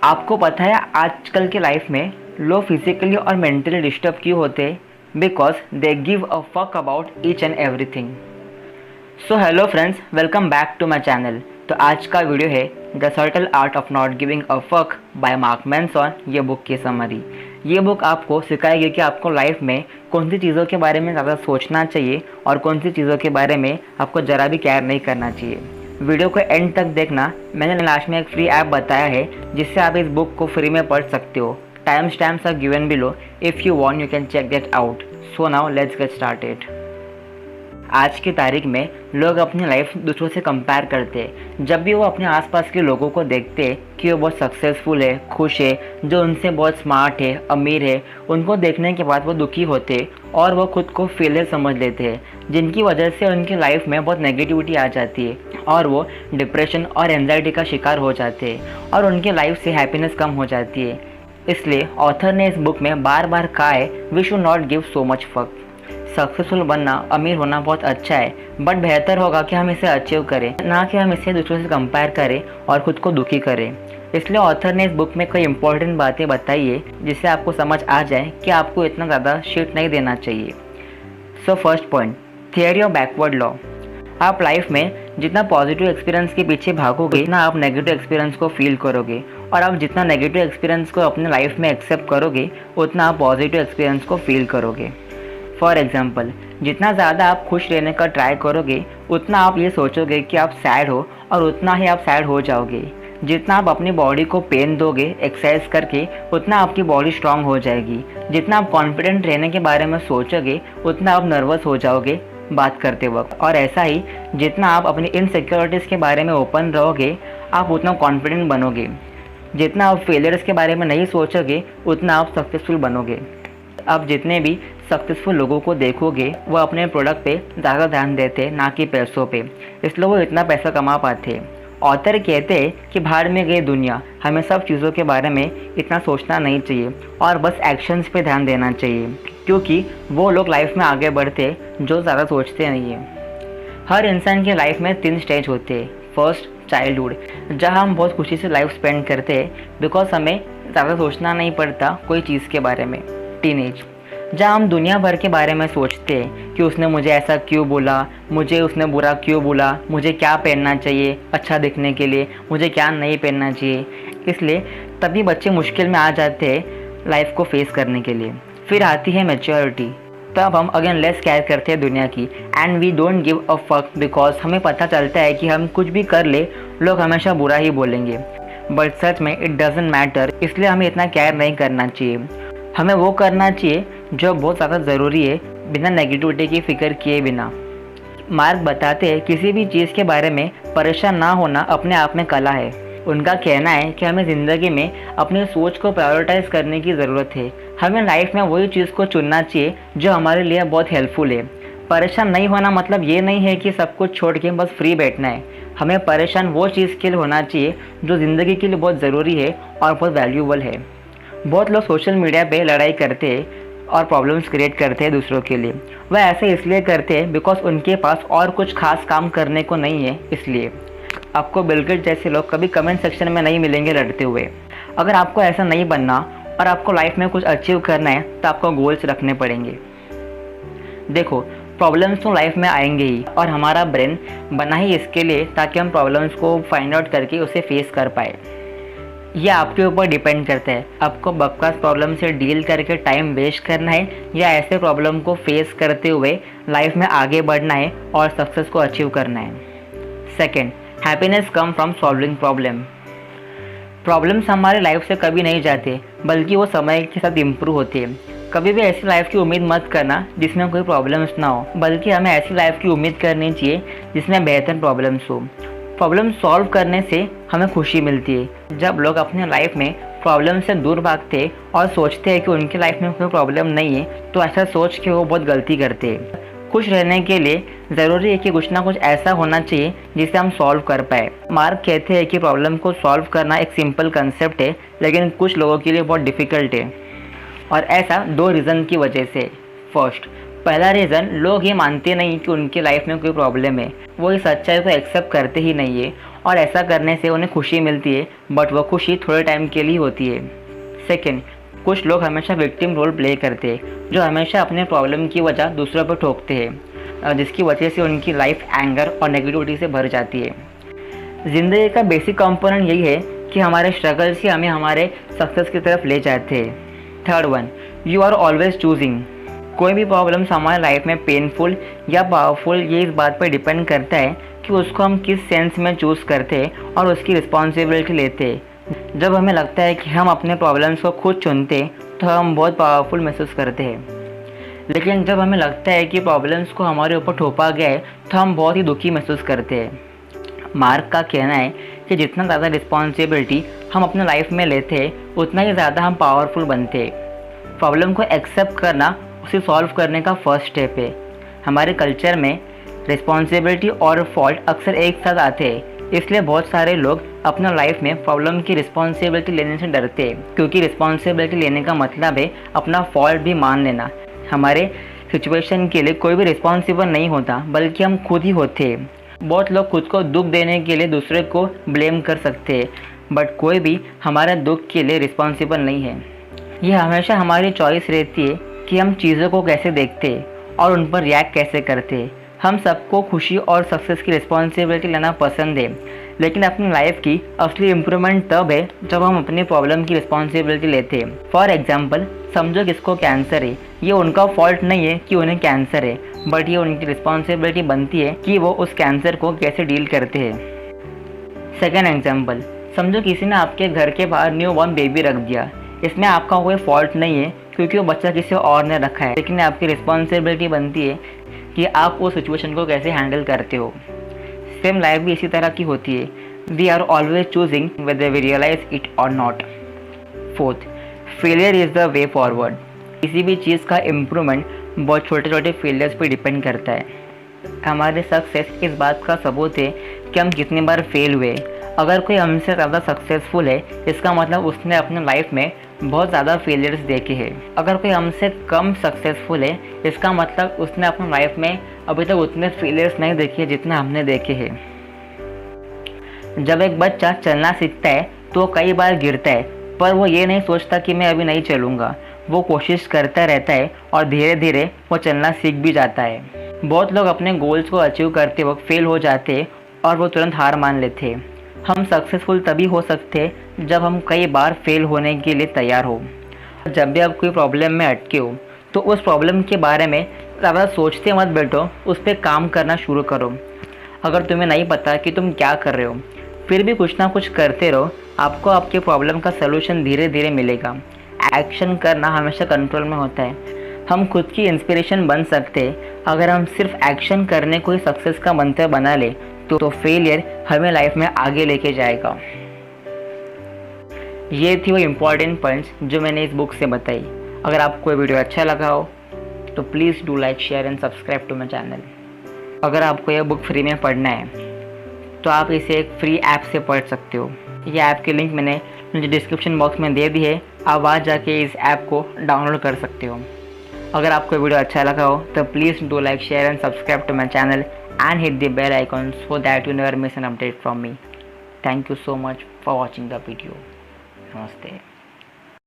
आपको पता है आजकल के लाइफ में लोग फिजिकली और मेंटली डिस्टर्ब क्यों होते हैं? Because they give a fuck about each and everything. So hello friends, welcome back to my channel. तो आज का वीडियो है the subtle art of not giving a fuck by Mark Manson. ये book की समरी। ये बुक आपको सिखाएगी कि आपको लाइफ में कौन सी चीज़ों के बारे में ज़्यादा सोचना चाहिए और कौन सी चीज़ों के बारे में आपको ज़रा भी केयर नहीं करना चाहिए। वीडियो को एंड तक देखना। मैंने लास्ट में एक फ्री ऐप बताया है जिससे आप इस बुक को फ्री में पढ़ सकते हो। Time stamps are given below. If you want you can check that out. So now let's get started. आज की तारीख में लोग अपनी लाइफ दूसरों से कंपेयर करते हैं। जब भी वो अपने आसपास के लोगों को देखते हैं कि वो बहुत सक्सेसफुल है, खुश है, जो उनसे बहुत स्मार्ट है, अमीर है, उनको देखने के बाद वो दुखी होते हैं और वो खुद को फेलियर समझ लेते हैं, जिनकी वजह से उनकी लाइफ में बहुत नेगेटिविटी आ जाती है और वो डिप्रेशन और एंजाइटी का शिकार हो जाते हैं और उनकी लाइफ से हैप्पीनेस कम हो जाती है। इसलिए ऑथर ने इस बुक में बार बार कहा है we should not give so much fuck. Successful बनना, अमीर होना बहुत अच्छा है, बट बेहतर होगा कि हम इसे अचीव करें, ना कि हम इसे दूसरों से कंपेयर करें और ख़ुद को दुखी करें। इसलिए ऑथर ने इस बुक में कई इंपॉर्टेंट बातें बताई है जिससे आपको समझ आ जाए कि आपको इतना ज़्यादा शीट नहीं देना चाहिए। So first point, theory of backward law. आप लाइफ में जितना पॉजिटिव एक्सपीरियंस के पीछे भागोगे उतना आप नेगेटिव एक्सपीरियंस को फील करोगे, और आप जितना नेगेटिव एक्सपीरियंस को अपने लाइफ में एक्सेप्ट करोगे उतना आप पॉजिटिव एक्सपीरियंस को फील करोगे। फॉर एग्जाम्पल, जितना ज़्यादा आप खुश रहने का ट्राई करोगे उतना आप ये सोचोगे कि आप सैड हो और उतना ही आप सैड हो जाओगे। जितना आप अपनी बॉडी को पेन दोगे एक्सरसाइज करके उतना आपकी बॉडी स्ट्रांग हो जाएगी। जितना आप कॉन्फिडेंट रहने के बारे में सोचोगे उतना आप नर्वस हो जाओगे बात करते वक्त, और ऐसा ही जितना आप अपनी इनसिक्योरिटीज़ के बारे में ओपन रहोगे आप उतना कॉन्फिडेंट बनोगे। जितना आप फेलियर्स के बारे में नहीं सोचोगे उतना आप सक्सेसफुल बनोगे। आप जितने भी सक्सेसफुल लोगों को देखोगे वो अपने प्रोडक्ट पे ज़्यादा ध्यान देते ना कि पैसों पे, इसलिए वो इतना पैसा कमा पाते। ऑथर कहते हैं कि बाहर में गई दुनिया, हमें सब चीज़ों के बारे में इतना सोचना नहीं चाहिए और बस एक्शंस पे ध्यान देना चाहिए, क्योंकि वो लोग लाइफ में आगे बढ़ते जो ज़्यादा सोचते नहीं हैं। हर इंसान की लाइफ में 3 स्टेज होते हैं। फर्स्ट, चाइल्डहुड, जहाँ हम बहुत खुशी से लाइफ स्पेंड करते हैं बिकॉज हमें ज़्यादा सोचना नहीं पड़ता कोई चीज़ के बारे में। टीनेज, जहाँ हम दुनिया भर के बारे में सोचते हैं कि उसने मुझे ऐसा क्यों बोला, मुझे उसने बुरा क्यों बोला, मुझे क्या पहनना चाहिए अच्छा दिखने के लिए, मुझे क्या नहीं पहनना चाहिए। इसलिए तभी बच्चे मुश्किल में आ जाते हैं लाइफ को फेस करने के लिए। फिर आती है मैच्योरिटी, तब हम अगेन लेस केयर करते हैं दुनिया की and we don't give a fuck because हमें पता चलता है कि हम कुछ भी कर ले लोग हमेशा बुरा ही बोलेंगे, बट सच में इट डजेंट मैटर। इसलिए हमें इतना केयर नहीं करना चाहिए। हमें वो करना चाहिए जो बहुत ज़्यादा ज़रूरी है, बिना नेगेटिविटी की फ़िक्र किए बिना। मार्क बताते हैं किसी भी चीज़ के बारे में परेशान ना होना अपने आप में कला है। उनका कहना है कि हमें ज़िंदगी में अपनी सोच को प्रायोरिटाइज करने की ज़रूरत है। हमें लाइफ में वही चीज़ को चुनना चाहिए जो हमारे लिए बहुत हेल्पफुल है। परेशान नहीं होना मतलब ये नहीं है कि सब कुछ छोड़ के बस फ्री बैठना है। हमें परेशान वो चीज़ के लिए होना चाहिए जो ज़िंदगी के लिए बहुत ज़रूरी है और बहुत वैल्यूबल है। बहुत लोग सोशल मीडिया पे लड़ाई करते हैं और प्रॉब्लम्स क्रिएट करते हैं दूसरों के लिए। वह ऐसे इसलिए करते हैं बिकॉज उनके पास और कुछ खास काम करने को नहीं है। इसलिए आपको बिल गेट्स जैसे लोग कभी कमेंट सेक्शन में नहीं मिलेंगे लड़ते हुए। अगर आपको ऐसा नहीं बनना और आपको लाइफ में कुछ अचीव करना है तो आपको गोल्स रखने पड़ेंगे। देखो, प्रॉब्लम्स तो लाइफ में आएंगे ही और हमारा ब्रेन बना ही इसके लिए ताकि हम प्रॉब्लम्स को फाइंड आउट करके उसे फेस कर पाए। यह आपके ऊपर डिपेंड करता है आपको बकवास प्रॉब्लम से डील करके टाइम वेस्ट करना है या ऐसे प्रॉब्लम को फेस करते हुए लाइफ में आगे बढ़ना है और सक्सेस को अचीव करना है। Second, happiness come from solving problem. Problems हमारे लाइफ से कभी नहीं जाते बल्कि वो समय के साथ इम्प्रूव होते हैं। कभी भी ऐसी लाइफ की उम्मीद मत करना जिसमें कोई प्रॉब्लम्स ना हो, बल्कि हमें ऐसी लाइफ की उम्मीद करनी चाहिए जिसमें बेहतर प्रॉब्लम्स हो। प्रॉब्लम सॉल्व करने से हमें खुशी मिलती है। जब लोग अपने लाइफ में प्रॉब्लम से दूर भागते और सोचते हैं कि उनकी लाइफ में कोई प्रॉब्लम नहीं है तो ऐसा सोच के वो बहुत गलती करते हैं। खुश रहने के लिए ज़रूरी है कि कुछ ना कुछ ऐसा होना चाहिए जिसे हम सॉल्व कर पाए। मार्क कहते हैं कि प्रॉब्लम को सॉल्व करना एक सिंपल कंसेप्ट है लेकिन कुछ लोगों के लिए बहुत डिफ़िकल्ट है, और ऐसा 2 रीज़न की वजह से। फर्स्ट, पहला रीज़न, लोग ये मानते नहीं कि उनकी लाइफ में कोई प्रॉब्लम है, वो इस सच्चाई को एक्सेप्ट करते ही नहीं है और ऐसा करने से उन्हें खुशी मिलती है, बट वो खुशी थोड़े टाइम के लिए होती है। सेकेंड, कुछ लोग हमेशा विक्टिम रोल प्ले करते हैं, जो हमेशा अपने प्रॉब्लम की वजह दूसरों पर ठोकते हैं, जिसकी वजह से उनकी लाइफ एंगर और नेगेटिविटी से भर जाती है। ज़िंदगी का बेसिक कंपोनेंट यही है कि हमारे स्ट्रगल्स ही हमें हमारे सक्सेस की तरफ ले जाते हैं। Third one, you are always choosing. कोई भी प्रॉब्लम्स हमारे लाइफ में पेनफुल या पावरफुल, ये इस बात पर डिपेंड करता है कि उसको हम किस सेंस में चूज़ करते हैं और उसकी रिस्पॉन्सिबिलिटी लेते हैं। जब हमें लगता है कि हम अपने प्रॉब्लम्स को खुद चुनते हैं तो हम बहुत पावरफुल महसूस करते हैं, लेकिन जब हमें लगता है कि प्रॉब्लम्स को हमारे ऊपर थोपा गया है तो हम बहुत ही दुखी महसूस करते हैं। मार्क का कहना है कि जितना ज़्यादा रिस्पॉन्सिबिलिटी हम अपने लाइफ में लेते हैं उतना ही ज़्यादा हम पावरफुल बनते हैं। प्रॉब्लम को एक्सेप्ट करना उसे सॉल्व करने का फर्स्ट स्टेप है। हमारे कल्चर में रिस्पॉन्सिबिलिटी और फॉल्ट अक्सर एक साथ आते हैं, इसलिए बहुत सारे लोग अपना लाइफ में प्रॉब्लम की रिस्पॉन्सिबिलिटी लेने से डरते हैं, क्योंकि रिस्पॉन्सिबिलिटी लेने का मतलब है अपना फॉल्ट भी मान लेना। हमारे सिचुएशन के लिए कोई भी रिस्पॉन्सिबल नहीं होता, बल्कि हम खुद ही होते हैं। बहुत लोग खुद को दुख देने के लिए दूसरे को ब्लेम कर सकते हैं, बट कोई भी हमारे दुख के लिए रिस्पॉन्सिबल नहीं है। यह हमेशा हमारी चॉइस रहती है कि हम चीज़ों को कैसे देखते हैं और उन पर रिएक्ट कैसे करते हैं। हम सबको खुशी और सक्सेस की रिस्पॉन्सिबिलिटी लेना पसंद है, लेकिन अपनी लाइफ की असली इम्प्रूवमेंट तब है जब हम अपनी प्रॉब्लम की रिस्पॉन्सिबिलिटी लेते हैं। फॉर एग्जाम्पल, समझो किसको कैंसर है, ये उनका फॉल्ट नहीं है कि उन्हें कैंसर है, बट ये उनकी रिस्पॉन्सिबिलिटी बनती है कि वो उस कैंसर को कैसे डील करते हैं। सेकेंड एग्जाम्पल, समझो किसी ने आपके घर के बाहर न्यू बॉर्न बेबी रख दिया। इसमें आपका कोई फॉल्ट नहीं है क्योंकि वो बच्चा किसी और ने रखा है, लेकिन आपकी रिस्पॉन्सिबिलिटी बनती है कि आप उस सिचुएशन को कैसे हैंडल करते हो। सेम लाइफ भी इसी तरह की होती है। We are always choosing whether we realize it और not. Fourth, failure is the way forward. किसी भी चीज़ का इम्प्रूवमेंट बहुत छोटे छोटे फेलियर्स पे डिपेंड करता है। हमारे सक्सेस इस बात का सबूत है कि हम कितनी बार फेल हुए। अगर कोई हमसे ज़्यादा सक्सेसफुल है, इसका मतलब उसने अपने लाइफ में बहुत ज़्यादा फेलियर्स देखे हैं। अगर कोई हमसे कम सक्सेसफुल है, इसका मतलब उसने अपनी लाइफ में अभी तक उतने फेलियर्स नहीं देखे जितने हमने देखे हैं। जब एक बच्चा चलना सीखता है तो कई बार गिरता है, पर वो ये नहीं सोचता कि मैं अभी नहीं चलूँगा। वो कोशिश करता रहता है और धीरे धीरे वो चलना सीख भी जाता है। बहुत लोग अपने गोल्स को अचीव करते वक्त फेल हो जाते हैं और वो तुरंत हार मान लेते हैं। हम सक्सेसफुल तभी हो सकते हैं जब हम कई बार फेल होने के लिए तैयार हो। जब भी आप कोई प्रॉब्लम में अटके हो तो उस प्रॉब्लम के बारे में ज़्यादा सोचते मत बैठो, उस पर काम करना शुरू करो। अगर तुम्हें नहीं पता कि तुम क्या कर रहे हो, फिर भी कुछ ना कुछ करते रहो, आपको आपके प्रॉब्लम का सलूशन धीरे धीरे मिलेगा। एक्शन करना हमेशा कंट्रोल में होता है। हम खुद की इंस्पिरेशन बन सकते हैं। अगर हम सिर्फ एक्शन करने को ही सक्सेस का मंत्र बना ले तो फेलियर हमें लाइफ में आगे लेके जाएगा। ये थी वो इम्पॉर्टेंट पॉइंट्स जो मैंने इस बुक से बताई। अगर आपको ये वीडियो अच्छा लगा हो तो please do like, share and subscribe to my channel. अगर आपको यह बुक फ्री में पढ़ना है तो आप इसे एक फ्री ऐप से पढ़ सकते हो। ये ऐप की लिंक मैंने मुझे डिस्क्रिप्शन बॉक्स में दे दी है, आप वहाँ जाके इस ऐप को डाउनलोड कर सकते हो। अगर आपको वीडियो अच्छा लगा हो तो please do like, share and subscribe to my channel and hit the bell icon so that you never miss an update from me. Thank you so much for watching the video. Namaste.